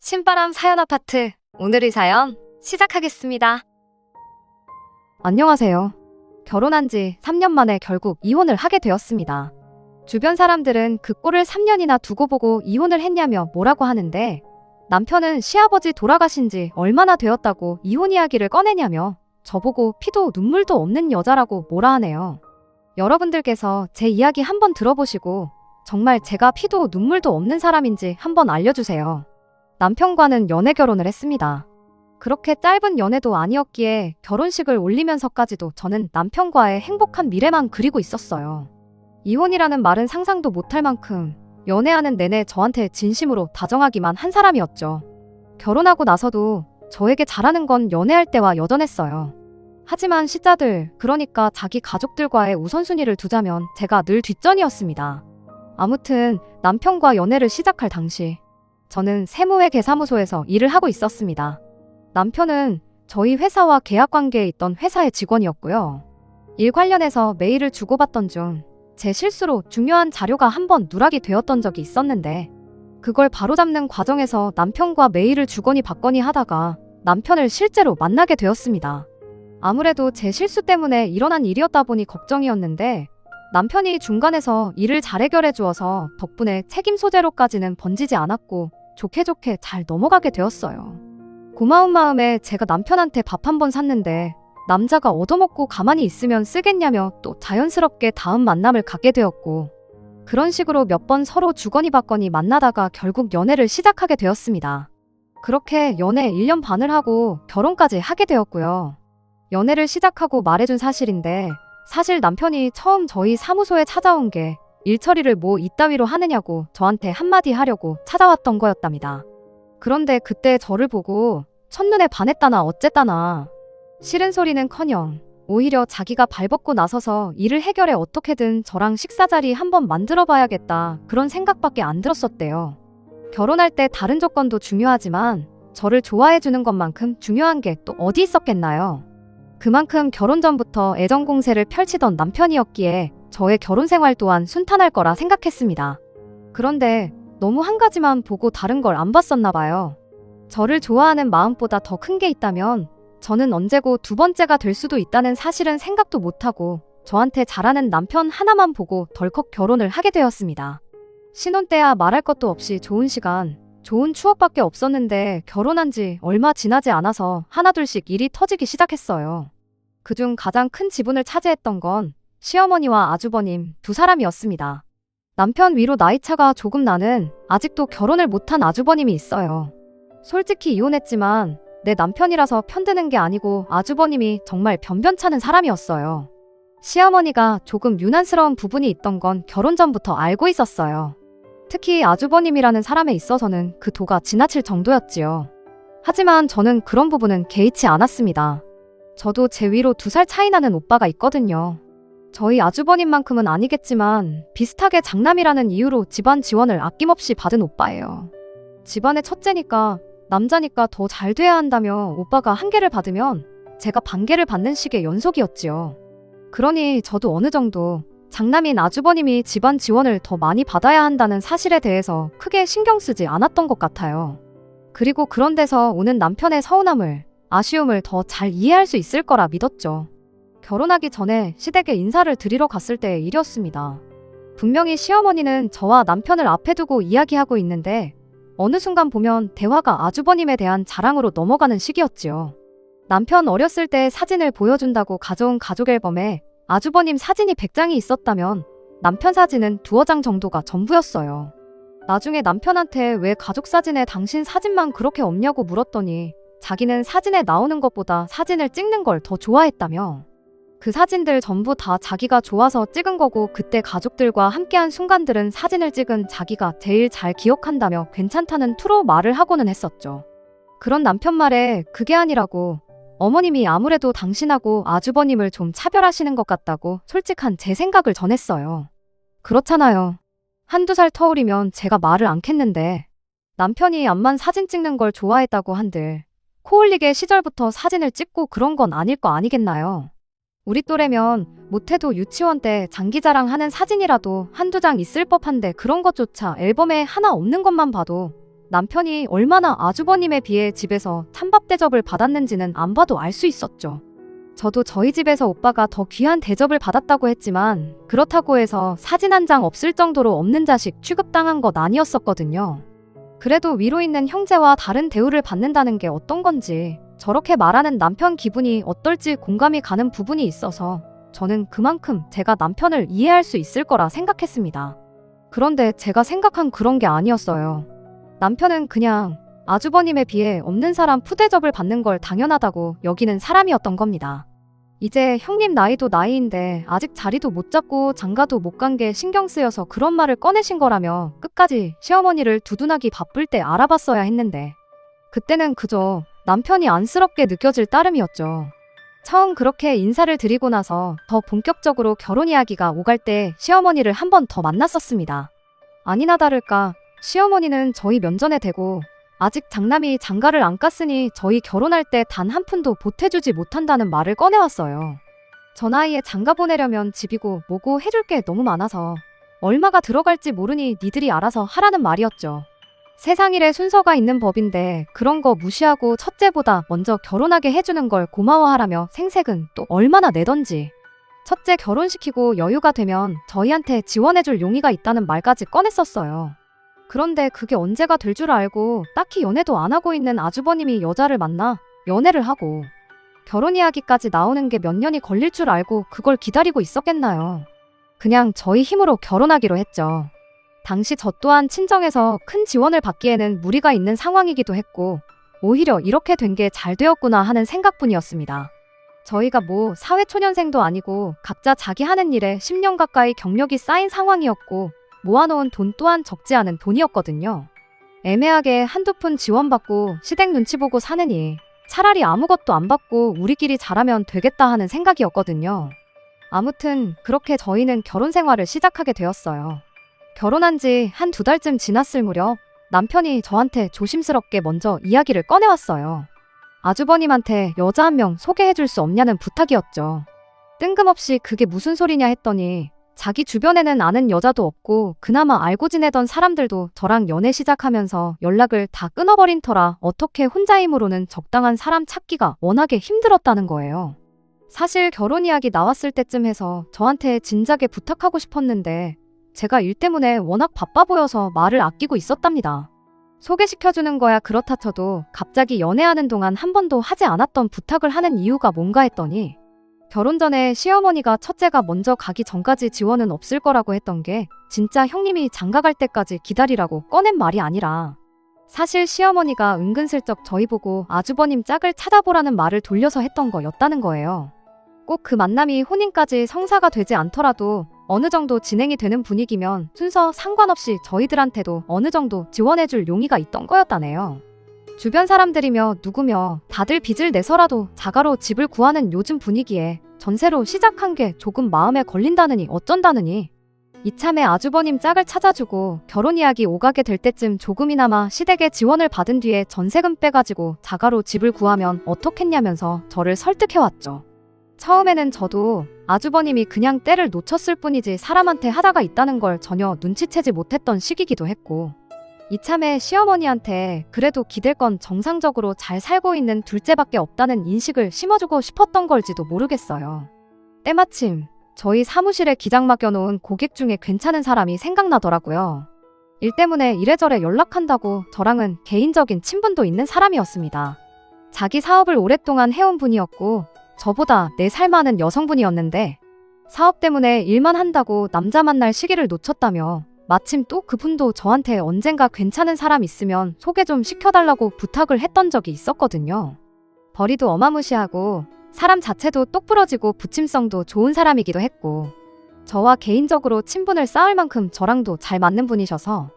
신바람 사연 아파트, 오늘의 사연 시작하겠습니다. 안녕하세요. 결혼한 지 3년 만에 결국 이혼을 하게 되었습니다. 주변 사람들은 그 꼴을 3년이나 두고 보고 이혼을 했냐며 뭐라고 하는데, 남편은 시아버지 돌아가신 지 얼마나 되었다고 이혼 이야기를 꺼내냐며 저보고 피도 눈물도 없는 여자라고 뭐라 하네요. 여러분들께서 제 이야기 한번 들어보시고 정말 제가 피도 눈물도 없는 사람인지 한번 알려주세요. 남편과는 연애 결혼을 했습니다. 그렇게 짧은 연애도 아니었기에 결혼식을 올리면서까지도 저는 남편과의 행복한 미래만 그리고 있었어요. 이혼이라는 말은 상상도 못할 만큼 연애하는 내내 저한테 진심으로 다정하기만 한 사람이었죠. 결혼하고 나서도 저에게 잘하는 건 연애할 때와 여전했어요. 하지만 시자들, 그러니까 자기 가족들과의 우선순위를 두자면 제가 늘 뒷전이었습니다. 아무튼 남편과 연애를 시작할 당시 저는 세무회계사무소에서 일을 하고 있었습니다. 남편은 저희 회사와 계약관계에 있던 회사의 직원이었고요. 일 관련해서 메일을 주고받던 중 제 실수로 중요한 자료가 한번 누락이 되었던 적이 있었는데, 그걸 바로잡는 과정에서 남편과 메일을 주거니 받거니 하다가 남편을 실제로 만나게 되었습니다. 아무래도 제 실수 때문에 일어난 일이었다 보니 걱정이었는데, 남편이 중간에서 일을 잘 해결해 주어서 덕분에 책임 소재로까지는 번지지 않았고 좋게 잘 넘어가게 되었어요. 고마운 마음에 제가 남편한테 밥 한 번 샀는데, 남자가 얻어먹고 가만히 있으면 쓰겠냐며 또 자연스럽게 다음 만남을 갖게 되었고, 그런 식으로 몇 번 서로 주거니 받거니 만나다가 결국 연애를 시작하게 되었습니다. 그렇게 연애 1년 반을 하고 결혼까지 하게 되었고요. 연애를 시작하고 말해준 사실인데, 사실 남편이 처음 저희 사무소에 찾아온 게 일 처리를 뭐 이따위로 하느냐고 저한테 한마디 하려고 찾아왔던 거였답니다. 그런데 그때 저를 보고 첫눈에 반했다나 어쨌다나 싫은 소리는커녕 오히려 자기가 발벗고 나서서 일을 해결해 어떻게든 저랑 식사 자리 한번 만들어 봐야겠다, 그런 생각밖에 안 들었었대요. 결혼할 때 다른 조건도 중요하지만 저를 좋아해 주는 것만큼 중요한 게 또 어디 있었겠나요? 그만큼 결혼 전부터 애정 공세를 펼치던 남편이었기에 저의 결혼 생활 또한 순탄할 거라 생각했습니다. 그런데 너무 한 가지만 보고 다른 걸 안 봤었나 봐요. 저를 좋아하는 마음보다 더 큰 게 있다면 저는 언제고 두 번째가 될 수도 있다는 사실은 생각도 못하고 저한테 잘하는 남편 하나만 보고 덜컥 결혼을 하게 되었습니다. 신혼 때야 말할 것도 없이 좋은 시간, 좋은 추억밖에 없었는데 결혼한 지 얼마 지나지 않아서 하나둘씩 일이 터지기 시작했어요. 그중 가장 큰 지분을 차지했던 건 시어머니와 아주버님 두 사람이었습니다. 남편 위로 나이차가 조금 나는 아직도 결혼을 못한 아주버님이 있어요. 솔직히 이혼했지만 내 남편이라서 편드는 게 아니고 아주버님이 정말 변변찮은 사람이었어요. 시어머니가 조금 유난스러운 부분이 있던 건 결혼 전부터 알고 있었어요. 특히 아주버님이라는 사람에 있어서는 그 도가 지나칠 정도였지요. 하지만 저는 그런 부분은 개의치 않았습니다. 저도 제 위로 2살 차이 나는 오빠가 있거든요. 저희 아주버님만큼은 아니겠지만 비슷하게 장남이라는 이유로 집안 지원을 아낌없이 받은 오빠예요. 집안의 첫째니까 남자니까 더 잘 돼야 한다며 오빠가 한 개를 받으면 제가 반 개를 받는 식의 연속이었지요. 그러니 저도 어느 정도 장남인 아주버님이 집안 지원을 더 많이 받아야 한다는 사실에 대해서 크게 신경 쓰지 않았던 것 같아요. 그리고 그런 데서 오는 남편의 서운함을, 아쉬움을 더 잘 이해할 수 있을 거라 믿었죠. 결혼하기 전에 시댁에 인사를 드리러 갔을 때의 일이었습니다. 분명히 시어머니는 저와 남편을 앞에 두고 이야기하고 있는데 어느 순간 보면 대화가 아주버님에 대한 자랑으로 넘어가는 시기였지요. 남편 어렸을 때 사진을 보여준다고 가져온 가족 앨범에 아주버님 사진이 100장이 있었다면 남편 사진은 2장 정도가 전부였어요. 나중에 남편한테 왜 가족 사진에 당신 사진만 그렇게 없냐고 물었더니 자기는 사진에 나오는 것보다 사진을 찍는 걸 더 좋아했다며, 그 사진들 전부 다 자기가 좋아서 찍은 거고 그때 가족들과 함께한 순간들은 사진을 찍은 자기가 제일 잘 기억한다며 괜찮다는 투로 말을 하고는 했었죠. 그런 남편 말에 그게 아니라고, 어머님이 아무래도 당신하고 아주버님을 좀 차별하시는 것 같다고 솔직한 제 생각을 전했어요. 그렇잖아요. 1~2살 터울이면 제가 말을 않겠는데 남편이 암만 사진 찍는 걸 좋아했다고 한들 코올리게 시절부터 사진을 찍고 그런 건 아닐 거 아니겠나요? 우리 또래면 못해도 유치원 때 장기자랑 하는 사진이라도 1~2장 있을 법한데 그런 것조차 앨범에 하나 없는 것만 봐도 남편이 얼마나 아주버님에 비해 집에서 찬밥 대접을 받았는지는 안 봐도 알 수 있었죠. 저도 저희 집에서 오빠가 더 귀한 대접을 받았다고 했지만 그렇다고 해서 사진 한 장 없을 정도로 없는 자식 취급당한 것 아니었었거든요. 그래도 위로 있는 형제와 다른 대우를 받는다는 게 어떤 건지 저렇게 말하는 남편 기분이 어떨지 공감이 가는 부분이 있어서 저는 그만큼 제가 남편을 이해할 수 있을 거라 생각했습니다. 그런데 제가 생각한 그런 게 아니었어요. 남편은 그냥 아주버님에 비해 없는 사람 푸대접을 받는 걸 당연하다고 여기는 사람이었던 겁니다. 이제 형님 나이도 나이인데 아직 자리도 못 잡고 장가도 못 간 게 신경 쓰여서 그런 말을 꺼내신 거라며 끝까지 시어머니를 두둔하기 바쁠 때 알아봤어야 했는데 그때는 그저 남편이 안쓰럽게 느껴질 따름이었죠. 처음 그렇게 인사를 드리고 나서 더 본격적으로 결혼 이야기가 오갈 때 시어머니를 한 번 더 만났었습니다. 아니나 다를까 시어머니는 저희 면전에 대고 아직 장남이 장가를 안 깠으니 저희 결혼할 때 단 한 푼도 보태주지 못한다는 말을 꺼내왔어요. 저 나이에 장가 보내려면 집이고 뭐고 해줄 게 너무 많아서 얼마가 들어갈지 모르니 니들이 알아서 하라는 말이었죠. 세상 일에 순서가 있는 법인데 그런 거 무시하고 첫째보다 먼저 결혼하게 해주는 걸 고마워하라며 생색은 또 얼마나 내던지. 첫째 결혼시키고 여유가 되면 저희한테 지원해줄 용의가 있다는 말까지 꺼냈었어요. 그런데 그게 언제가 될 줄 알고 딱히 연애도 안 하고 있는 아주버님이 여자를 만나 연애를 하고 결혼 이야기까지 나오는 게 몇 년이 걸릴 줄 알고 그걸 기다리고 있었겠나요. 그냥 저희 힘으로 결혼하기로 했죠. 당시 저 또한 친정에서 큰 지원을 받기에는 무리가 있는 상황이기도 했고 오히려 이렇게 된 게 잘 되었구나 하는 생각뿐이었습니다. 저희가 뭐 사회초년생도 아니고 각자 자기 하는 일에 10년 가까이 경력이 쌓인 상황이었고 모아놓은 돈 또한 적지 않은 돈이었거든요. 애매하게 한두 푼 지원받고 시댁 눈치 보고 사느니 차라리 아무것도 안 받고 우리끼리 잘하면 되겠다 하는 생각이었거든요. 아무튼 그렇게 저희는 결혼 생활을 시작하게 되었어요. 결혼한 지 한 두 달쯤 지났을 무렵 남편이 저한테 조심스럽게 먼저 이야기를 꺼내왔어요. 아주버님한테 여자 한 명 소개해줄 수 없냐는 부탁이었죠. 뜬금없이 그게 무슨 소리냐 했더니 자기 주변에는 아는 여자도 없고 그나마 알고 지내던 사람들도 저랑 연애 시작하면서 연락을 다 끊어버린 터라 어떻게 혼자 힘으로는 적당한 사람 찾기가 워낙에 힘들었다는 거예요. 사실 결혼 이야기 나왔을 때쯤 해서 저한테 진작에 부탁하고 싶었는데 제가 일 때문에 워낙 바빠 보여서 말을 아끼고 있었답니다. 소개시켜주는 거야 그렇다 쳐도 갑자기 연애하는 동안 한 번도 하지 않았던 부탁을 하는 이유가 뭔가 했더니 결혼 전에 시어머니가 첫째가 먼저 가기 전까지 지원은 없을 거라고 했던 게 진짜 형님이 장가 갈 때까지 기다리라고 꺼낸 말이 아니라 사실 시어머니가 은근슬쩍 저희 보고 아주버님 짝을 찾아보라는 말을 돌려서 했던 거였다는 거예요. 꼭 그 만남이 혼인까지 성사가 되지 않더라도 어느 정도 진행이 되는 분위기면 순서 상관없이 저희들한테도 어느 정도 지원해줄 용의가 있던 거였다네요. 주변 사람들이며 누구며 다들 빚을 내서라도 자가로 집을 구하는 요즘 분위기에 전세로 시작한 게 조금 마음에 걸린다느니 어쩐다느니 이참에 아주버님 짝을 찾아주고 결혼 이야기 오가게 될 때쯤 조금이나마 시댁의 지원을 받은 뒤에 전세금 빼가지고 자가로 집을 구하면 어떻겠냐면서 저를 설득해왔죠. 처음에는 저도 아주버님이 그냥 때를 놓쳤을 뿐이지 사람한테 하다가 있다는 걸 전혀 눈치채지 못했던 시기기도 했고 이참에 시어머니한테 그래도 기댈 건 정상적으로 잘 살고 있는 둘째밖에 없다는 인식을 심어주고 싶었던 걸지도 모르겠어요. 때마침 저희 사무실에 기장 맡겨놓은 고객 중에 괜찮은 사람이 생각나더라고요. 일 때문에 이래저래 연락한다고 저랑은 개인적인 친분도 있는 사람이었습니다. 자기 사업을 오랫동안 해온 분이었고 저보다 4살 많은 여성분이었는데 사업 때문에 일만 한다고 남자 만날 시기를 놓쳤다며 마침 또 그분도 저한테 언젠가 괜찮은 사람 있으면 소개 좀 시켜달라고 부탁을 했던 적이 있었거든요. 벌이도 어마무시하고 사람 자체도 똑부러지고 부침성도 좋은 사람이기도 했고 저와 개인적으로 친분을 쌓을 만큼 저랑도 잘 맞는 분이셔서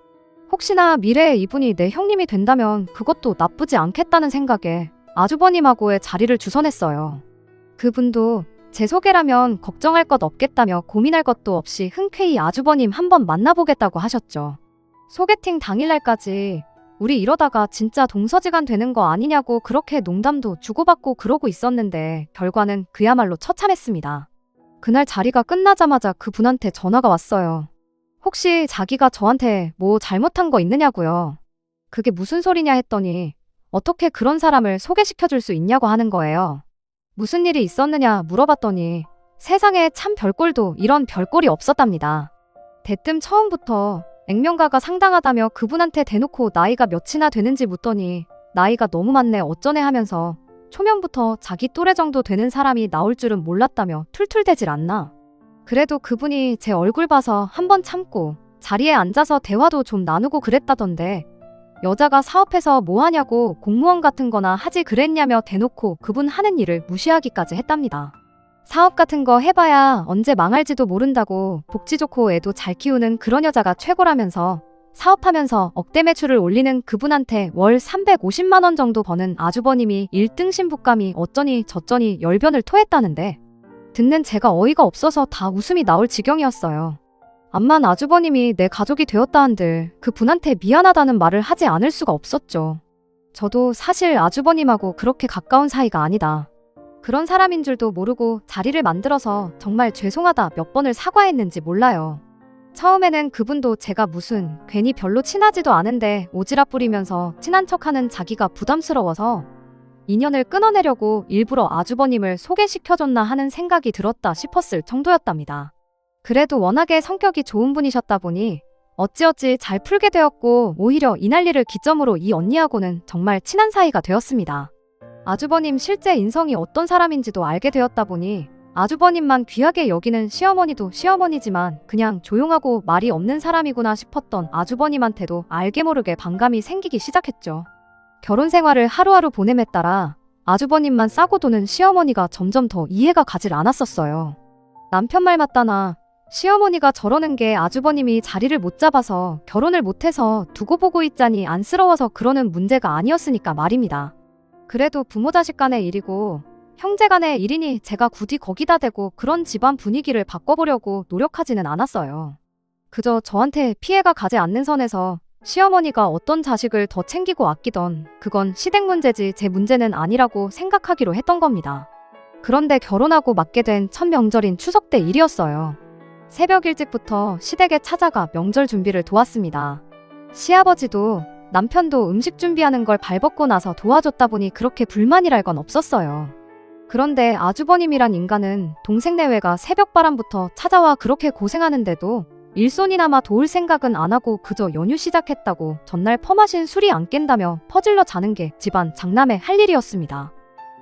혹시나 미래에 이분이 내 형님이 된다면 그것도 나쁘지 않겠다는 생각에 아주버님하고의 자리를 주선했어요. 그분도 제 소개라면 걱정할 것 없겠다며 고민할 것도 없이 흔쾌히 아주버님 한번 만나보겠다고 하셨죠. 소개팅 당일날까지 우리 이러다가 진짜 동서지간 되는 거 아니냐고 그렇게 농담도 주고받고 그러고 있었는데 결과는 그야말로 처참했습니다. 그날 자리가 끝나자마자 그분한테 전화가 왔어요. 혹시 자기가 저한테 뭐 잘못한 거 있느냐고요. 그게 무슨 소리냐 했더니 어떻게 그런 사람을 소개시켜줄 수 있냐고 하는 거예요. 무슨 일이 있었느냐 물어봤더니 세상에 참 별꼴도 이런 별꼴이 없었답니다. 대뜸 처음부터 액면가가 상당하다며 그분한테 대놓고 나이가 몇이나 되는지 묻더니 나이가 너무 많네 어쩌네 하면서 초면부터 자기 또래 정도 되는 사람이 나올 줄은 몰랐다며 툴툴대질 않나. 그래도 그분이 제 얼굴 봐서 한번 참고 자리에 앉아서 대화도 좀 나누고 그랬다던데 여자가 사업해서 뭐 하냐고 공무원 같은 거나 하지 그랬냐며 대놓고 그분 하는 일을 무시하기까지 했답니다. 사업 같은 거 해봐야 언제 망할지도 모른다고 복지 좋고 애도 잘 키우는 그런 여자가 최고라면서 사업하면서 억대 매출을 올리는 그분한테 월 350만 원 정도 버는 아주버님이 1등 신부감이 어쩌니 저쩌니 열변을 토했다는데 듣는 제가 어이가 없어서 다 웃음이 나올 지경이었어요. 암만 아주버님이 내 가족이 되었다 한들 그분한테 미안하다는 말을 하지 않을 수가 없었죠. 저도 사실 아주버님하고 그렇게 가까운 사이가 아니다. 그런 사람인 줄도 모르고 자리를 만들어서 정말 죄송하다 몇 번을 사과했는지 몰라요. 처음에는 그분도 제가 무슨 괜히 별로 친하지도 않은데 오지랖 부리면서 친한 척하는 자기가 부담스러워서 인연을 끊어내려고 일부러 아주버님을 소개시켜줬나 하는 생각이 들었다 싶었을 정도였답니다. 그래도 워낙에 성격이 좋은 분이셨다 보니 어찌어찌 잘 풀게 되었고 오히려 이 난리를 기점으로 이 언니하고는 정말 친한 사이가 되었습니다. 아주버님 실제 인성이 어떤 사람인지도 알게 되었다 보니 아주버님만 귀하게 여기는 시어머니도 시어머니지만 그냥 조용하고 말이 없는 사람이구나 싶었던 아주버님한테도 알게 모르게 반감이 생기기 시작했죠. 결혼 생활을 하루하루 보냄에 따라 아주버님만 싸고 도는 시어머니가 점점 더 이해가 가질 않았었어요. 남편 말 맞다나 시어머니가 저러는 게 아주버님이 자리를 못 잡아서 결혼을 못해서 두고 보고 있자니 안쓰러워서 그러는 문제가 아니었으니까 말입니다. 그래도 부모 자식 간의 일이고 형제 간의 일이니 제가 굳이 거기다 대고 그런 집안 분위기를 바꿔보려고 노력하지는 않았어요. 그저 저한테 피해가 가지 않는 선에서 시어머니가 어떤 자식을 더 챙기고 아끼던 그건 시댁 문제지 제 문제는 아니라고 생각하기로 했던 겁니다. 그런데 결혼하고 맞게 된 첫 명절인 추석 때 일이었어요. 새벽 일찍부터 시댁에 찾아가 명절 준비를 도왔습니다. 시아버지도 남편도 음식 준비하는 걸 발벗고 나서 도와줬다 보니 그렇게 불만이랄 건 없었어요. 그런데 아주버님이란 인간은 동생 내외가 새벽바람부터 찾아와 그렇게 고생하는데도 일손이나마 도울 생각은 안 하고 그저 연휴 시작했다고 전날 퍼마신 술이 안 깬다며 퍼질러 자는 게 집안 장남의 할 일이었습니다.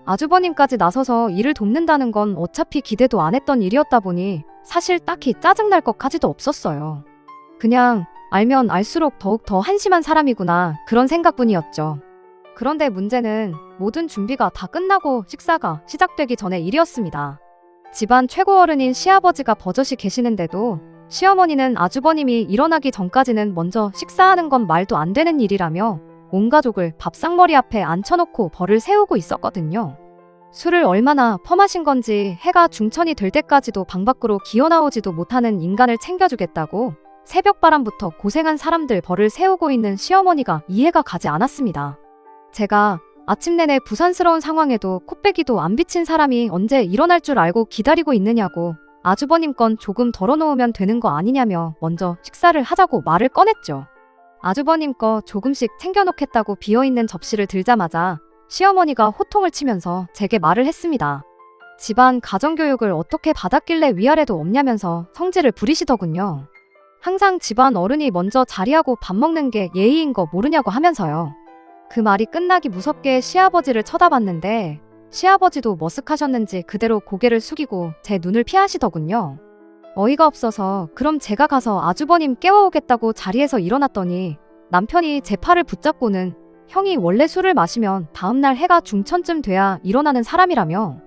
아주버님까지 나서서 일을 돕는다는 건 어차피 기대도 안 했던 일이었다 보니 사실 딱히 짜증날 것까지도 없었어요. 그냥 알면 알수록 더욱 더 한심한 사람이구나 그런 생각뿐이었죠. 그런데 문제는 모든 준비가 다 끝나고 식사가 시작되기 전의 일이었습니다. 집안 최고 어른인 시아버지가 버젓이 계시는데도 시어머니는 아주버님이 일어나기 전까지는 먼저 식사하는 건 말도 안 되는 일이라며 온 가족을 밥상머리 앞에 앉혀놓고 벌을 세우고 있었거든요. 술을 얼마나 퍼마신 건지 해가 중천이 될 때까지도 방 밖으로 기어나오지도 못하는 인간을 챙겨주겠다고 새벽바람부터 고생한 사람들 벌을 세우고 있는 시어머니가 이해가 가지 않았습니다. 제가 아침 내내 부산스러운 상황에도 코빼기도 안 비친 사람이 언제 일어날 줄 알고 기다리고 있느냐고 아주버님 건 조금 덜어놓으면 되는 거 아니냐며 먼저 식사를 하자고 말을 꺼냈죠. 아주버님 거 조금씩 챙겨놓겠다고 비어있는 접시를 들자마자 시어머니가 호통을 치면서 제게 말을 했습니다. 집안 가정교육을 어떻게 받았길래 위아래도 없냐면서 성질을 부리시더군요. 항상 집안 어른이 먼저 자리하고 밥 먹는 게 예의인 거 모르냐고 하면서요. 그 말이 끝나기 무섭게 시아버지를 쳐다봤는데 시아버지도 머쓱하셨는지 그대로 고개를 숙이고 제 눈을 피하시더군요. 어이가 없어서 그럼 제가 가서 아주버님 깨워오겠다고 자리에서 일어났더니 남편이 제 팔을 붙잡고는 형이 원래 술을 마시면 다음날 해가 중천쯤 돼야 일어나는 사람이라며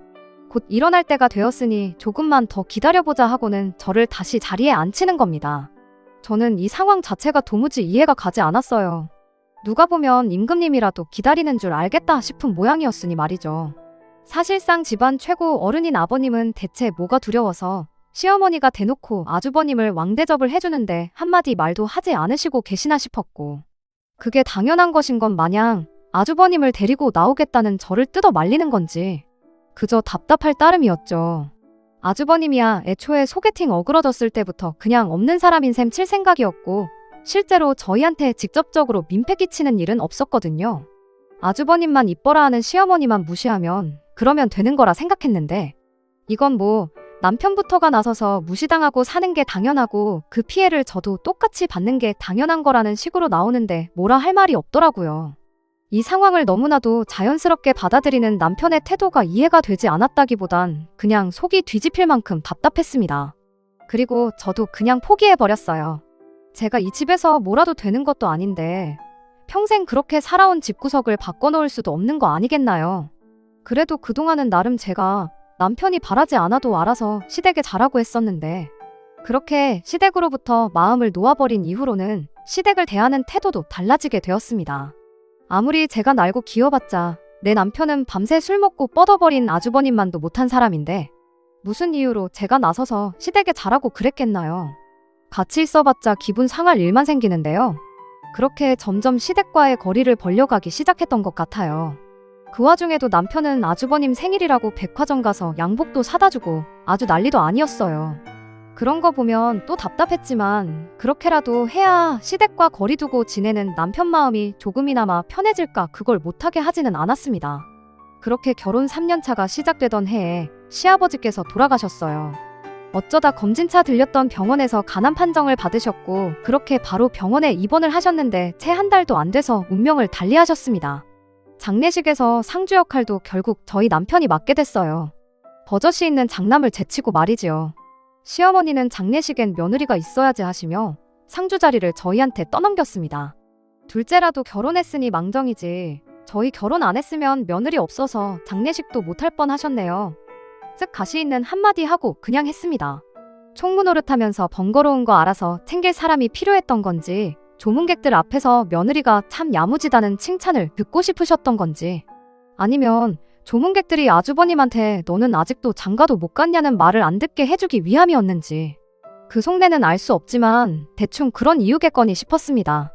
곧 일어날 때가 되었으니 조금만 더 기다려보자 하고는 저를 다시 자리에 앉히는 겁니다. 저는 이 상황 자체가 도무지 이해가 가지 않았어요. 누가 보면 임금님이라도 기다리는 줄 알겠다 싶은 모양이었으니 말이죠. 사실상 집안 최고 어른인 아버님은 대체 뭐가 두려워서 시어머니가 대놓고 아주버님을 왕대접을 해주는데 한마디 말도 하지 않으시고 계시나 싶었고 그게 당연한 것인 건 마냥 아주버님을 데리고 나오겠다는 저를 뜯어 말리는 건지 그저 답답할 따름이었죠. 아주버님이야 애초에 소개팅 어그러졌을 때부터 그냥 없는 사람인 셈 칠 생각이었고 실제로 저희한테 직접적으로 민폐 끼치는 일은 없었거든요. 아주버님만 이뻐라 하는 시어머니만 무시하면 그러면 되는 거라 생각했는데 이건 뭐 남편부터가 나서서 무시당하고 사는 게 당연하고 그 피해를 저도 똑같이 받는 게 당연한 거라는 식으로 나오는데 뭐라 할 말이 없더라고요. 이 상황을 너무나도 자연스럽게 받아들이는 남편의 태도가 이해가 되지 않았다기보단 그냥 속이 뒤집힐 만큼 답답했습니다. 그리고 저도 그냥 포기해버렸어요. 제가 이 집에서 뭐라도 되는 것도 아닌데 평생 그렇게 살아온 집구석을 바꿔놓을 수도 없는 거 아니겠나요? 그래도 그동안은 나름 제가 남편이 바라지 않아도 알아서 시댁에 잘하고 했었는데 그렇게 시댁으로부터 마음을 놓아버린 이후로는 시댁을 대하는 태도도 달라지게 되었습니다. 아무리 제가 날고 기어봤자 내 남편은 밤새 술 먹고 뻗어버린 아주버님만도 못한 사람인데 무슨 이유로 제가 나서서 시댁에 잘하고 그랬겠나요? 같이 있어봤자 기분 상할 일만 생기는데요. 그렇게 점점 시댁과의 거리를 벌려가기 시작했던 것 같아요. 그 와중에도 남편은 아주버님 생일이라고 백화점 가서 양복도 사다주고 아주 난리도 아니었어요. 그런 거 보면 또 답답했지만 그렇게라도 해야 시댁과 거리 두고 지내는 남편 마음이 조금이나마 편해질까 그걸 못하게 하지는 않았습니다. 그렇게 결혼 3년차가 시작되던 해에 시아버지께서 돌아가셨어요. 어쩌다 검진차 들렸던 병원에서 간암 판정을 받으셨고 그렇게 바로 병원에 입원을 하셨는데 채 한 달도 안 돼서 운명을 달리하셨습니다. 장례식에서 상주 역할도 결국 저희 남편이 맡게 됐어요. 버젓이 있는 장남을 제치고 말이지요. 시어머니는 장례식엔 며느리가 있어야지 하시며 상주 자리를 저희한테 떠넘겼습니다. 둘째라도 결혼했으니 망정이지 저희 결혼 안 했으면 며느리 없어서 장례식도 못할 뻔 하셨네요. 쓱 가시 있는 한마디 하고 그냥 했습니다. 총무노릇하면서 번거로운 거 알아서 챙길 사람이 필요했던 건지 조문객들 앞에서 며느리가 참 야무지다는 칭찬을 듣고 싶으셨던 건지 아니면 조문객들이 아주버님한테 너는 아직도 장가도 못 갔냐는 말을 안 듣게 해주기 위함이었는지 그 속내는 알 수 없지만 대충 그런 이유겠거니 싶었습니다.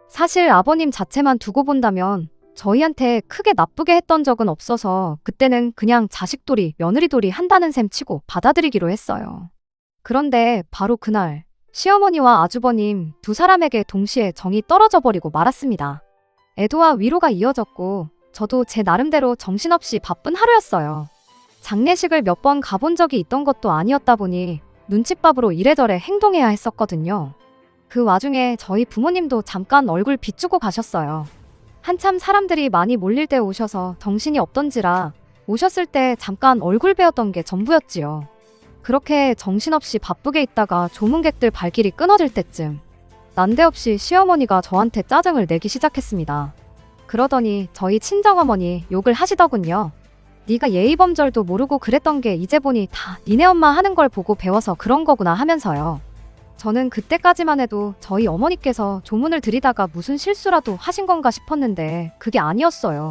사실 아버님 자체만 두고 본다면 저희한테 크게 나쁘게 했던 적은 없어서 그때는 그냥 자식돌이 며느리돌이 한다는 셈 치고 받아들이기로 했어요. 그런데 바로 그날 시어머니와 아주버님 두 사람에게 동시에 정이 떨어져 버리고 말았습니다. 애도와 위로가 이어졌고 저도 제 나름대로 정신없이 바쁜 하루였어요. 장례식을 몇 번 가본 적이 있던 것도 아니었다 보니 눈칫밥으로 이래저래 행동해야 했었거든요. 그 와중에 저희 부모님도 잠깐 얼굴 비추고 가셨어요. 한참 사람들이 많이 몰릴 때 오셔서 정신이 없던지라 오셨을 때 잠깐 얼굴 뵈었던 게 전부였지요. 그렇게 정신없이 바쁘게 있다가 조문객들 발길이 끊어질 때쯤 난데없이 시어머니가 저한테 짜증을 내기 시작했습니다. 그러더니 저희 친정어머니 욕을 하시더군요. 네가 예의범절도 모르고 그랬던 게 이제 보니 다 니네 엄마 하는 걸 보고 배워서 그런 거구나 하면서요. 저는 그때까지만 해도 저희 어머니께서 조문을 드리다가 무슨 실수라도 하신 건가 싶었는데 그게 아니었어요.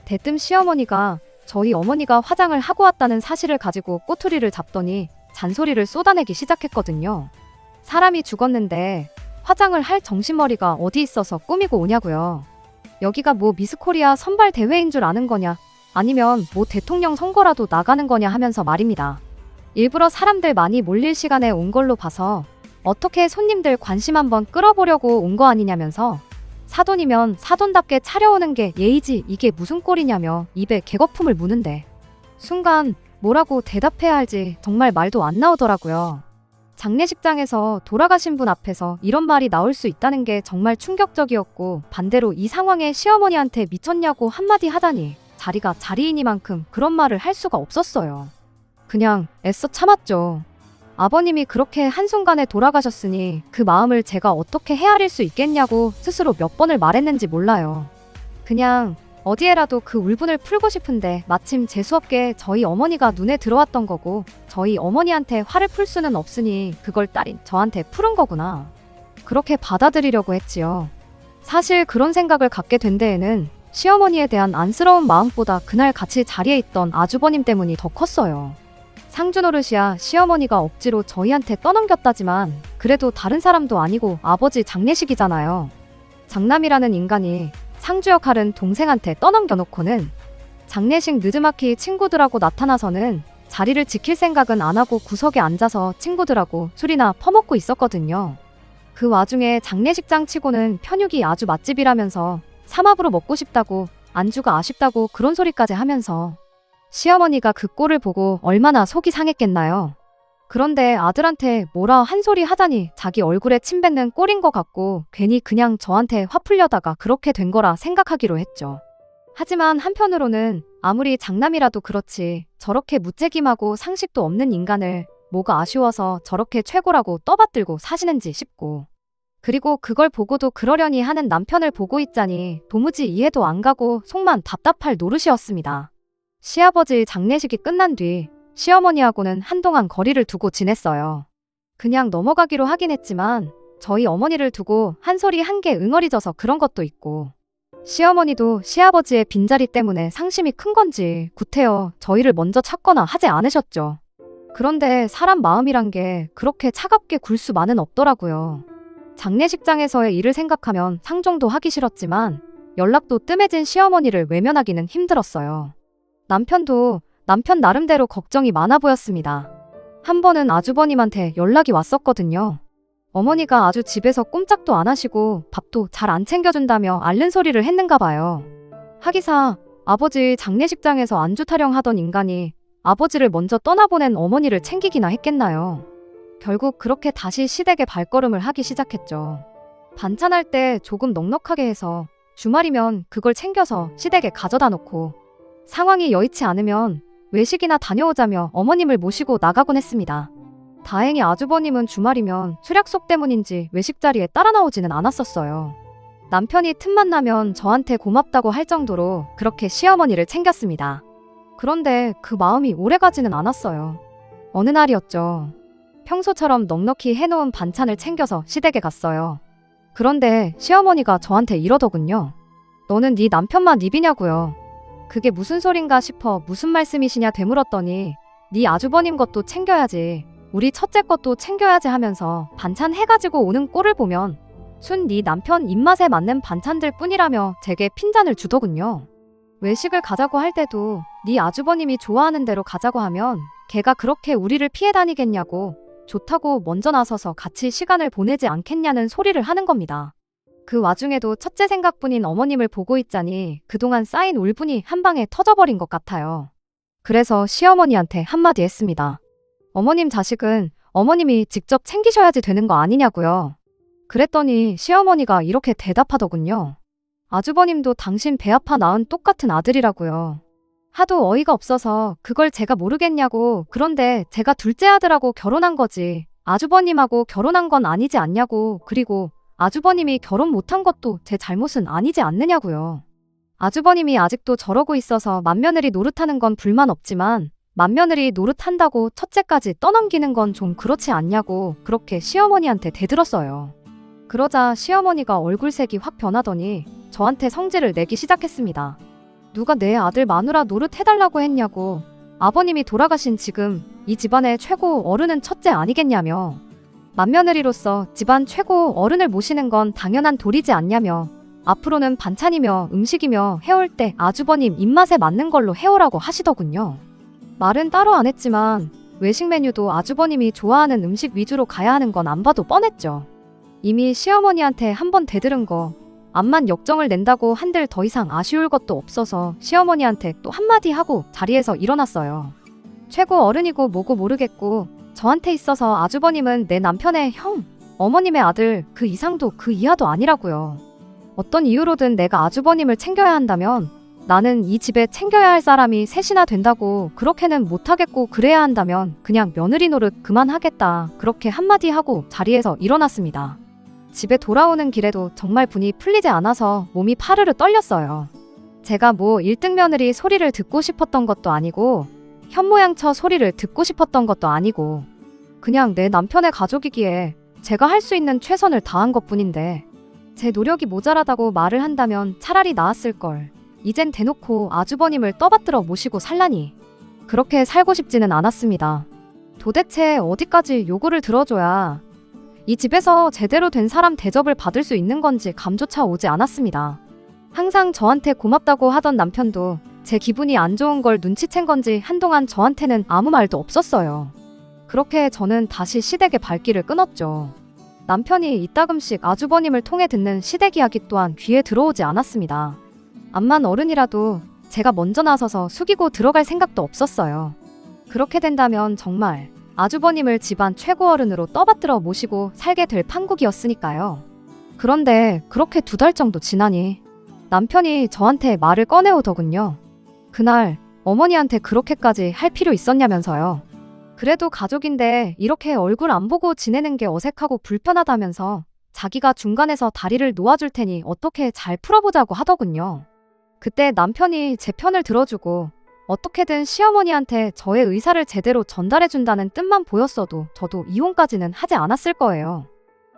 대뜸 시어머니가 저희 어머니가 화장을 하고 왔다는 사실을 가지고 꼬투리를 잡더니 잔소리를 쏟아내기 시작했거든요. 사람이 죽었는데 화장을 할 정신머리가 어디 있어서 꾸미고 오냐고요. 여기가 뭐 미스코리아 선발 대회인 줄 아는 거냐 아니면 뭐 대통령 선거라도 나가는 거냐 하면서 말입니다. 일부러 사람들 많이 몰릴 시간에 온 걸로 봐서 어떻게 손님들 관심 한번 끌어보려고 온 거 아니냐면서 사돈이면 사돈답게 차려오는 게 예의지 이게 무슨 꼴이냐며 입에 개거품을 무는데 순간 뭐라고 대답해야 할지 정말 말도 안 나오더라고요. 장례식장에서 돌아가신 분 앞에서 이런 말이 나올 수 있다는 게 정말 충격적이었고 반대로 이 상황에 시어머니한테 미쳤냐고 한마디 하다니 자리가 자리이니만큼 그런 말을 할 수가 없었어요. 그냥 애써 참았죠. 아버님이 그렇게 한순간에 돌아가셨으니 그 마음을 제가 어떻게 헤아릴 수 있겠냐고 스스로 몇 번을 말했는지 몰라요. 그냥 어디에라도 그 울분을 풀고 싶은데 마침 재수없게 저희 어머니가 눈에 들어왔던 거고 저희 어머니한테 화를 풀 수는 없으니 그걸 딸인 저한테 푸른 거구나. 그렇게 받아들이려고 했지요. 사실 그런 생각을 갖게 된 데에는 시어머니에 대한 안쓰러운 마음보다 그날 같이 자리에 있던 아주버님 때문이 더 컸어요. 상주 노릇이야 시어머니가 억지로 저희한테 떠넘겼다지만 그래도 다른 사람도 아니고 아버지 장례식이잖아요. 장남이라는 인간이 상주 역할은 동생한테 떠넘겨놓고는 장례식 느즈막히 친구들하고 나타나서는 자리를 지킬 생각은 안 하고 구석에 앉아서 친구들하고 술이나 퍼먹고 있었거든요. 그 와중에 장례식장 치고는 편육이 아주 맛집이라면서 삼합으로 먹고 싶다고 안주가 아쉽다고 그런 소리까지 하면서 시어머니가 그 꼴을 보고 얼마나 속이 상했겠나요. 그런데 아들한테 뭐라 한 소리 하자니 자기 얼굴에 침 뱉는 꼴인 것 같고 괜히 그냥 저한테 화풀려다가 그렇게 된 거라 생각하기로 했죠. 하지만 한편으로는 아무리 장남이라도 그렇지 저렇게 무책임하고 상식도 없는 인간을 뭐가 아쉬워서 저렇게 최고라고 떠받들고 사시는지 싶고 그리고 그걸 보고도 그러려니 하는 남편을 보고 있자니 도무지 이해도 안 가고 속만 답답할 노릇이었습니다. 시아버지 장례식이 끝난 뒤 시어머니하고는 한동안 거리를 두고 지냈어요. 그냥 넘어가기로 하긴 했지만 저희 어머니를 두고 한 소리 한 개 응어리져서 그런 것도 있고 시어머니도 시아버지의 빈자리 때문에 상심이 큰 건지 구태여 저희를 먼저 찾거나 하지 않으셨죠. 그런데 사람 마음이란 게 그렇게 차갑게 굴 수만은 없더라고요. 장례식장에서의 일을 생각하면 상종도 하기 싫었지만 연락도 뜸해진 시어머니를 외면하기는 힘들었어요. 남편도 남편 나름대로 걱정이 많아 보였습니다. 한 번은 아주버님한테 연락이 왔었거든요. 어머니가 아주 집에서 꼼짝도 안 하시고 밥도 잘 안 챙겨준다며 앓는 소리를 했는가 봐요. 하기사 아버지 장례식장에서 안주 타령하던 인간이 아버지를 먼저 떠나보낸 어머니를 챙기기나 했겠나요. 결국 그렇게 다시 시댁에 발걸음을 하기 시작했죠. 반찬할 때 조금 넉넉하게 해서 주말이면 그걸 챙겨서 시댁에 가져다 놓고 상황이 여의치 않으면 외식이나 다녀오자며 어머님을 모시고 나가곤 했습니다. 다행히 아주버님은 주말이면 수약속 때문인지 외식 자리에 따라 나오지는 않았었어요. 남편이 틈만 나면 저한테 고맙다고 할 정도로 그렇게 시어머니를 챙겼습니다. 그런데 그 마음이 오래가지는 않았어요. 어느 날이었죠. 평소처럼 넉넉히 해놓은 반찬을 챙겨서 시댁에 갔어요. 그런데 시어머니가 저한테 이러더군요. 너는 네 남편만 입이냐고요. 그게 무슨 소린가 싶어 무슨 말씀이시냐 되물었더니 네 아주버님 것도 챙겨야지 우리 첫째 것도 챙겨야지 하면서 반찬 해가지고 오는 꼴을 보면 순 네 남편 입맛에 맞는 반찬들 뿐이라며 제게 핀잔을 주더군요. 외식을 가자고 할 때도 네 아주버님이 좋아하는 대로 가자고 하면 걔가 그렇게 우리를 피해 다니겠냐고 좋다고 먼저 나서서 같이 시간을 보내지 않겠냐는 소리를 하는 겁니다. 그 와중에도 첫째 생각뿐인 어머님을 보고 있자니 그동안 쌓인 울분이 한 방에 터져버린 것 같아요. 그래서 시어머니한테 한마디 했습니다. 어머님 자식은 어머님이 직접 챙기셔야지 되는 거 아니냐고요. 그랬더니 시어머니가 이렇게 대답하더군요. 아주버님도 당신 배 아파 낳은 똑같은 아들이라고요. 하도 어이가 없어서 그걸 제가 모르겠냐고. 그런데 제가 둘째 아들하고 결혼한 거지 아주버님하고 결혼한 건 아니지 않냐고. 그리고 아주버님이 결혼 못한 것도 제 잘못은 아니지 않느냐고요. 아주버님이 아직도 저러고 있어서 맏며느리 노릇하는 건 불만 없지만 맏며느리 노릇한다고 첫째까지 떠넘기는 건 좀 그렇지 않냐고 그렇게 시어머니한테 대들었어요. 그러자 시어머니가 얼굴색이 확 변하더니 저한테 성질을 내기 시작했습니다. 누가 내 아들 마누라 노릇해달라고 했냐고. 아버님이 돌아가신 지금 이 집안의 최고 어른은 첫째 아니겠냐며. 맏며느리로서 집안 최고 어른을 모시는 건 당연한 도리지 않냐며. 앞으로는 반찬이며 음식이며 해올 때 아주버님 입맛에 맞는 걸로 해오라고 하시더군요. 말은 따로 안 했지만 외식 메뉴도 아주버님이 좋아하는 음식 위주로 가야 하는 건 안 봐도 뻔했죠. 이미 시어머니한테 한 번 대들은 거 암만 역정을 낸다고 한들 더 이상 아쉬울 것도 없어서 시어머니한테 또 한마디 하고 자리에서 일어났어요. 최고 어른이고 뭐고 모르겠고 저한테 있어서 아주버님은 내 남편의 형, 어머님의 아들 그 이상도 그 이하도 아니라고요. 어떤 이유로든 내가 아주버님을 챙겨야 한다면 나는 이 집에 챙겨야 할 사람이 셋이나 된다고 그렇게는 못하겠고 그래야 한다면 그냥 며느리 노릇 그만하겠다. 그렇게 한마디 하고 자리에서 일어났습니다. 집에 돌아오는 길에도 정말 분이 풀리지 않아서 몸이 파르르 떨렸어요. 제가 뭐 1등 며느리 소리를 듣고 싶었던 것도 아니고 현모양처 소리를 듣고 싶었던 것도 아니고 그냥 내 남편의 가족이기에 제가 할 수 있는 최선을 다한 것뿐인데 제 노력이 모자라다고 말을 한다면 차라리 나았을걸. 이젠 대놓고 아주버님을 떠받들어 모시고 살라니. 그렇게 살고 싶지는 않았습니다. 도대체 어디까지 요구를 들어줘야 이 집에서 제대로 된 사람 대접을 받을 수 있는 건지 감조차 오지 않았습니다. 항상 저한테 고맙다고 하던 남편도 제 기분이 안 좋은 걸 눈치챈 건지 한동안 저한테는 아무 말도 없었어요. 그렇게 저는 다시 시댁의 발길을 끊었죠. 남편이 이따금씩 아주버님을 통해 듣는 시댁 이야기 또한 귀에 들어오지 않았습니다. 암만 어른이라도 제가 먼저 나서서 숙이고 들어갈 생각도 없었어요. 그렇게 된다면 정말 아주버님을 집안 최고 어른으로 떠받들어 모시고 살게 될 판국이었으니까요. 그런데 그렇게 2달 정도 지나니 남편이 저한테 말을 꺼내오더군요. 그날 어머니한테 그렇게까지 할 필요 있었냐면서요. 그래도 가족인데 이렇게 얼굴 안 보고 지내는 게 어색하고 불편하다면서 자기가 중간에서 다리를 놓아줄 테니 어떻게 잘 풀어보자고 하더군요. 그때 남편이 제 편을 들어주고 어떻게든 시어머니한테 저의 의사를 제대로 전달해준다는 뜻만 보였어도 저도 이혼까지는 하지 않았을 거예요.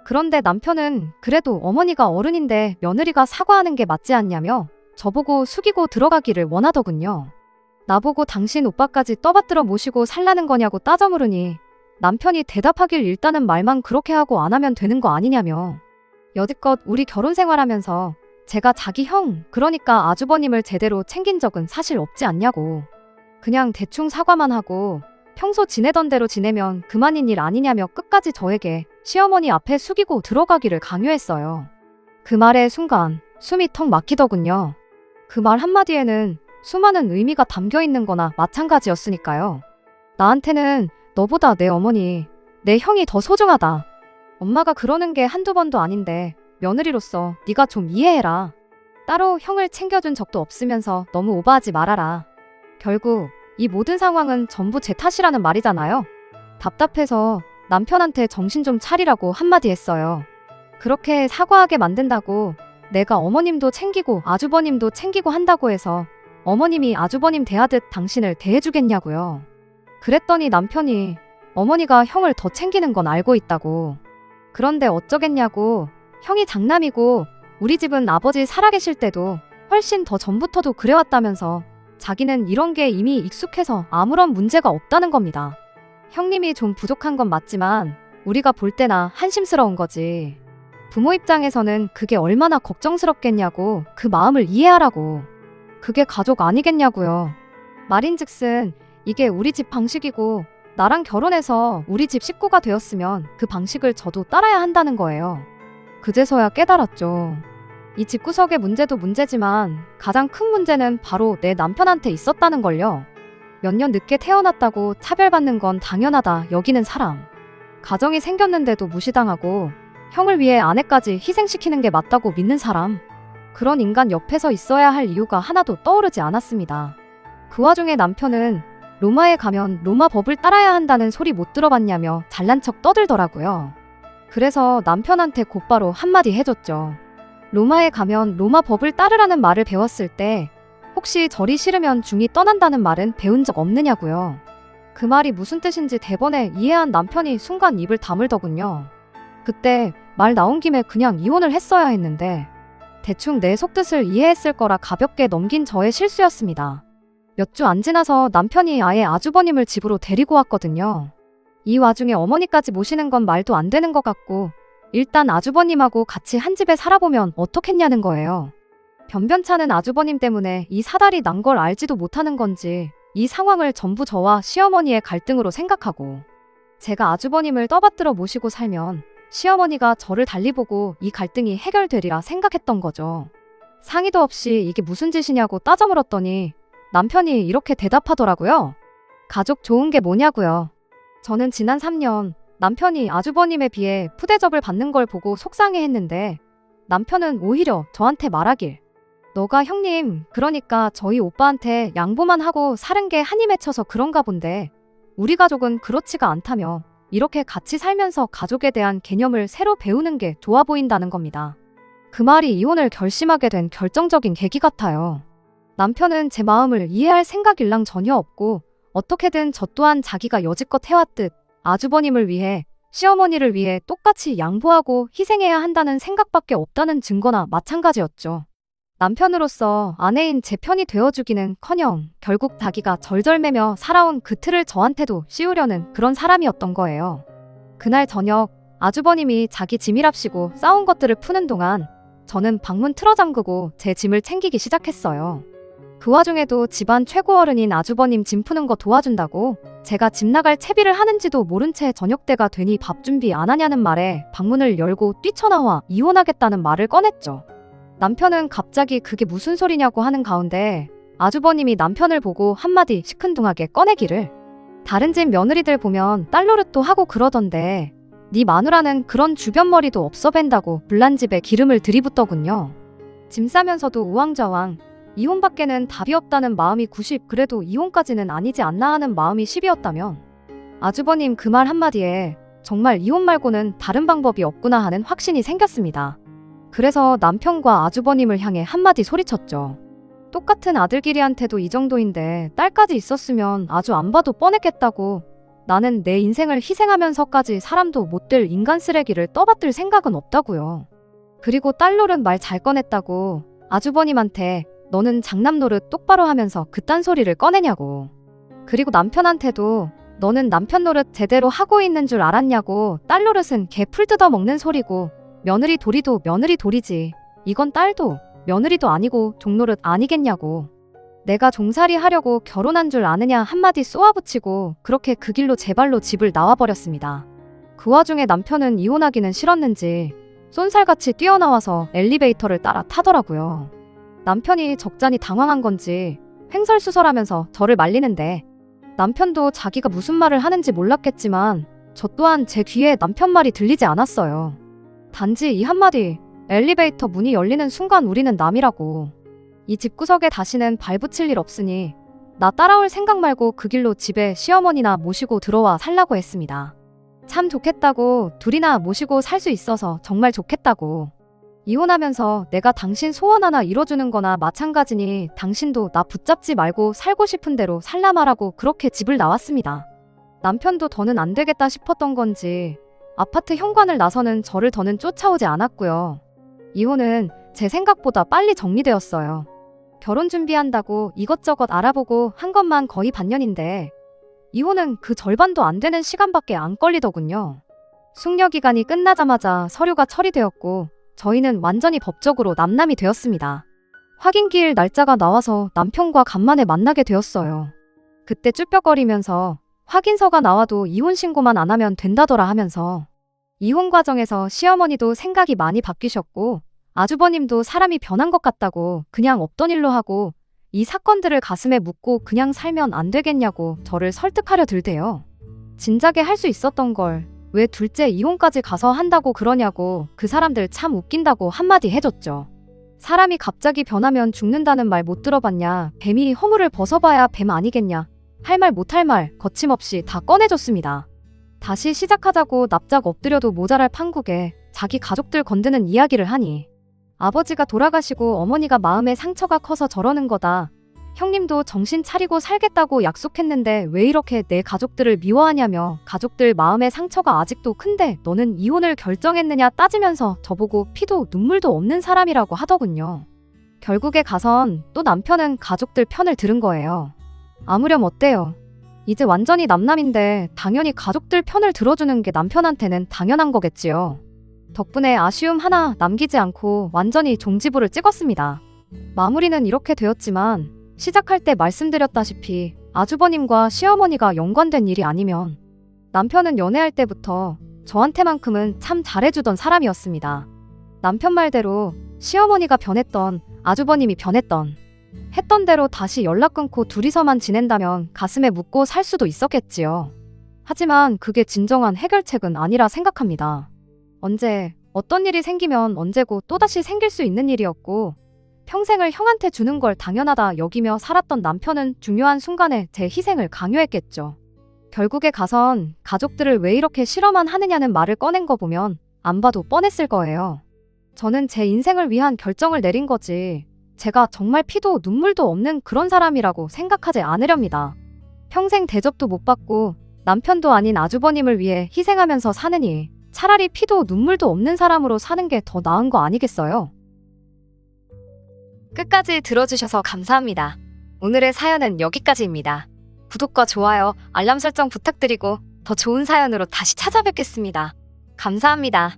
그런데 남편은 그래도 어머니가 어른인데 며느리가 사과하는 게 맞지 않냐며 저보고 숙이고 들어가기를 원하더군요. 나보고 당신 오빠까지 떠받들어 모시고 살라는 거냐고 따져 물으니 남편이 대답하길 일단은 말만 그렇게 하고 안 하면 되는 거 아니냐며. 여지껏 우리 결혼 생활하면서 제가 자기 형, 그러니까 아주버님을 제대로 챙긴 적은 사실 없지 않냐고. 그냥 대충 사과만 하고 평소 지내던 대로 지내면 그만인 일 아니냐며 끝까지 저에게 시어머니 앞에 숙이고 들어가기를 강요했어요. 그 말의 순간 숨이 턱 막히더군요. 그 말 한마디에는 수많은 의미가 담겨 있는 거나 마찬가지였으니까요. 나한테는 너보다 내 어머니, 내 형이 더 소중하다. 엄마가 그러는 게 한두 번도 아닌데 며느리로서 네가 좀 이해해라. 따로 형을 챙겨준 적도 없으면서 너무 오버하지 말아라. 결국 이 모든 상황은 전부 제 탓이라는 말이잖아요. 답답해서 남편한테 정신 좀 차리라고 한마디 했어요. 그렇게 사과하게 만든다고 내가 어머님도 챙기고 아주버님도 챙기고 한다고 해서 어머님이 아주버님 대하듯 당신을 대해주겠냐고요. 그랬더니 남편이 어머니가 형을 더 챙기는 건 알고 있다고. 그런데 어쩌겠냐고. 형이 장남이고 우리 집은 아버지 살아계실 때도 훨씬 더 전부터도 그래왔다면서 자기는 이런 게 이미 익숙해서 아무런 문제가 없다는 겁니다. 형님이 좀 부족한 건 맞지만 우리가 볼 때나 한심스러운 거지. 부모 입장에서는 그게 얼마나 걱정스럽겠냐고 그 마음을 이해하라고. 그게 가족 아니겠냐고요. 말인즉슨 이게 우리 집 방식이고 나랑 결혼해서 우리 집 식구가 되었으면 그 방식을 저도 따라야 한다는 거예요. 그제서야 깨달았죠. 이 집구석의 문제도 문제지만 가장 큰 문제는 바로 내 남편한테 있었다는 걸요. 몇 년 늦게 태어났다고 차별받는 건 당연하다 여기는 사람. 가정이 생겼는데도 무시당하고 형을 위해 아내까지 희생시키는 게 맞다고 믿는 사람. 그런 인간 옆에서 있어야 할 이유가 하나도 떠오르지 않았습니다. 그 와중에 남편은 로마에 가면 로마 법을 따라야 한다는 소리 못 들어봤냐며 잘난 척 떠들더라고요. 그래서 남편한테 곧바로 한마디 해줬죠. 로마에 가면 로마 법을 따르라는 말을 배웠을 때 혹시 절이 싫으면 중이 떠난다는 말은 배운 적 없느냐고요. 그 말이 무슨 뜻인지 대번에 이해한 남편이 순간 입을 다물더군요. 그때 말 나온 김에 그냥 이혼을 했어야 했는데 대충 내 속뜻을 이해했을 거라 가볍게 넘긴 저의 실수였습니다. 몇 주 안 지나서 남편이 아예 아주버님을 집으로 데리고 왔거든요. 이 와중에 어머니까지 모시는 건 말도 안 되는 것 같고 일단 아주버님하고 같이 한 집에 살아보면 어떻겠냐는 거예요. 변변찮은 아주버님 때문에 이 사달이 난 걸 알지도 못하는 건지 이 상황을 전부 저와 시어머니의 갈등으로 생각하고 제가 아주버님을 떠받들어 모시고 살면 시어머니가 저를 달리 보고 이 갈등이 해결되리라 생각했던 거죠. 상의도 없이 이게 무슨 짓이냐고 따져 물었더니 남편이 이렇게 대답하더라고요. 가족 좋은 게 뭐냐고요. 저는 지난 3년 남편이 아주버님에 비해 푸대접을 받는 걸 보고 속상해했는데 남편은 오히려 저한테 말하길 너가 형님 그러니까 저희 오빠한테 양보만 하고 사는 게 한이 맺혀서 그런가 본데 우리 가족은 그렇지가 않다며 이렇게 같이 살면서 가족에 대한 개념을 새로 배우는 게 좋아 보인다는 겁니다. 그 말이 이혼을 결심하게 된 결정적인 계기 같아요. 남편은 제 마음을 이해할 생각일랑 전혀 없고 어떻게든 저 또한 자기가 여지껏 해왔듯 아주버님을 위해 시어머니를 위해 똑같이 양보하고 희생해야 한다는 생각밖에 없다는 증거나 마찬가지였죠. 남편으로서 아내인 제 편이 되어주기는커녕 결국 자기가 절절매며 살아온 그 틀을 저한테도 씌우려는 그런 사람이었던 거예요. 그날 저녁 아주버님이 자기 짐이랍시고 싸운 것들을 푸는 동안 저는 방문 틀어 잠그고 제 짐을 챙기기 시작했어요. 그 와중에도 집안 최고 어른인 아주버님 짐 푸는 거 도와준다고 제가 집 나갈 채비를 하는지도 모른 채 저녁 때가 되니 밥 준비 안 하냐는 말에 방문을 열고 뛰쳐나와 이혼하겠다는 말을 꺼냈죠. 남편은 갑자기 그게 무슨 소리냐고 하는 가운데 아주버님이 남편을 보고 한마디 시큰둥하게 꺼내기를, 다른 집 며느리들 보면 딸 노릇도 하고 그러던데 네 마누라는 그런 주변머리도 없어 뵌다고 불난 집에 기름을 들이붓더군요. 짐 싸면서도 우왕좌왕 이혼밖에는 답이 없다는 마음이 90, 그래도 이혼까지는 아니지 않나 하는 마음이 10이었다면 아주버님 그 말 한마디에 정말 이혼 말고는 다른 방법이 없구나 하는 확신이 생겼습니다. 그래서 남편과 아주버님을 향해 한마디 소리쳤죠. 똑같은 아들끼리한테도 이 정도인데 딸까지 있었으면 아주 안 봐도 뻔했겠다고. 나는 내 인생을 희생하면서까지 사람도 못 될 인간 쓰레기를 떠받들 생각은 없다고요. 그리고 딸 노릇 말 잘 꺼냈다고 아주버님한테 너는 장남 노릇 똑바로 하면서 그딴 소리를 꺼내냐고. 그리고 남편한테도 너는 남편 노릇 제대로 하고 있는 줄 알았냐고. 딸 노릇은 개 풀 뜯어 먹는 소리고 며느리 도리도 며느리 도리지. 이건 딸도 며느리도 아니고 종노릇 아니겠냐고. 내가 종살이 하려고 결혼한 줄 아느냐 한마디 쏘아붙이고 그렇게 그 길로 제 발로 집을 나와버렸습니다. 그 와중에 남편은 이혼하기는 싫었는지 쏜살같이 뛰어나와서 엘리베이터를 따라 타더라고요. 남편이 적잖이 당황한 건지 횡설수설하면서 저를 말리는데 남편도 자기가 무슨 말을 하는지 몰랐겠지만 저 또한 제 귀에 남편 말이 들리지 않았어요. 단지 이 한마디, 엘리베이터 문이 열리는 순간 우리는 남이라고. 이 집구석에 다시는 발붙일 일 없으니 나 따라올 생각 말고 그 길로 집에 시어머니나 모시고 들어와 살라고 했습니다. 참 좋겠다고, 둘이나 모시고 살 수 있어서 정말 좋겠다고. 이혼하면서 내가 당신 소원 하나 이뤄주는 거나 마찬가지니 당신도 나 붙잡지 말고 살고 싶은 대로 살라 말하고 그렇게 집을 나왔습니다. 남편도 더는 안 되겠다 싶었던 건지 아파트 현관을 나서는 저를 더는 쫓아오지 않았고요. 이혼은 제 생각보다 빨리 정리되었어요. 결혼 준비한다고 이것저것 알아보고 한 것만 거의 반년인데 이혼은 그 절반도 안 되는 시간밖에 안 걸리더군요. 숙려 기간이 끝나자마자 서류가 처리되었고 저희는 완전히 법적으로 남남이 되었습니다. 확인기일 날짜가 나와서 남편과 간만에 만나게 되었어요. 그때 쭈뼛거리면서 확인서가 나와도 이혼 신고만 안 하면 된다더라 하면서 이혼 과정에서 시어머니도 생각이 많이 바뀌셨고 아주버님도 사람이 변한 것 같다고 그냥 없던 일로 하고 이 사건들을 가슴에 묻고 그냥 살면 안 되겠냐고 저를 설득하려 들대요. 진작에 할 수 있었던 걸 왜 둘째 이혼까지 가서 한다고 그러냐고 그 사람들 참 웃긴다고 한마디 해줬죠. 사람이 갑자기 변하면 죽는다는 말 못 들어봤냐. 뱀이 허물을 벗어봐야 뱀 아니겠냐. 할 말 못할 말 거침없이 다 꺼내줬습니다. 다시 시작하자고 납작 엎드려도 모자랄 판국에 자기 가족들 건드는 이야기를 하니 아버지가 돌아가시고 어머니가 마음에 상처가 커서 저러는 거다. 형님도 정신 차리고 살겠다고 약속했는데 왜 이렇게 내 가족들을 미워하냐며 가족들 마음에 상처가 아직도 큰데 너는 이혼을 결정했느냐 따지면서 저보고 피도 눈물도 없는 사람이라고 하더군요. 결국에 가선 또 남편은 가족들 편을 들은 거예요. 아무렴 어때요? 이제 완전히 남남인데 당연히 가족들 편을 들어주는 게 남편한테는 당연한 거겠지요. 덕분에 아쉬움 하나 남기지 않고 완전히 종지부를 찍었습니다. 마무리는 이렇게 되었지만 시작할 때 말씀드렸다시피 아주버님과 시어머니가 연관된 일이 아니면 남편은 연애할 때부터 저한테만큼은 참 잘해주던 사람이었습니다. 남편 말대로 시어머니가 변했던 아주버님이 변했던 했던 대로 다시 연락 끊고 둘이서만 지낸다면 가슴에 묻고 살 수도 있었겠지요. 하지만 그게 진정한 해결책은 아니라 생각합니다. 언제 어떤 일이 생기면 언제고 또다시 생길 수 있는 일이었고 평생을 형한테 주는 걸 당연하다 여기며 살았던 남편은 중요한 순간에 제 희생을 강요했겠죠. 결국에 가선 가족들을 왜 이렇게 싫어만 하느냐는 말을 꺼낸 거 보면 안 봐도 뻔했을 거예요. 저는 제 인생을 위한 결정을 내린 거지 제가 정말 피도 눈물도 없는 그런 사람이라고 생각하지 않으렵니다. 평생 대접도 못 받고 남편도 아닌 아주버님을 위해 희생하면서 사느니 차라리 피도 눈물도 없는 사람으로 사는 게 더 나은 거 아니겠어요? 끝까지 들어주셔서 감사합니다. 오늘의 사연은 여기까지입니다. 구독과 좋아요, 알람 설정 부탁드리고 더 좋은 사연으로 다시 찾아뵙겠습니다. 감사합니다.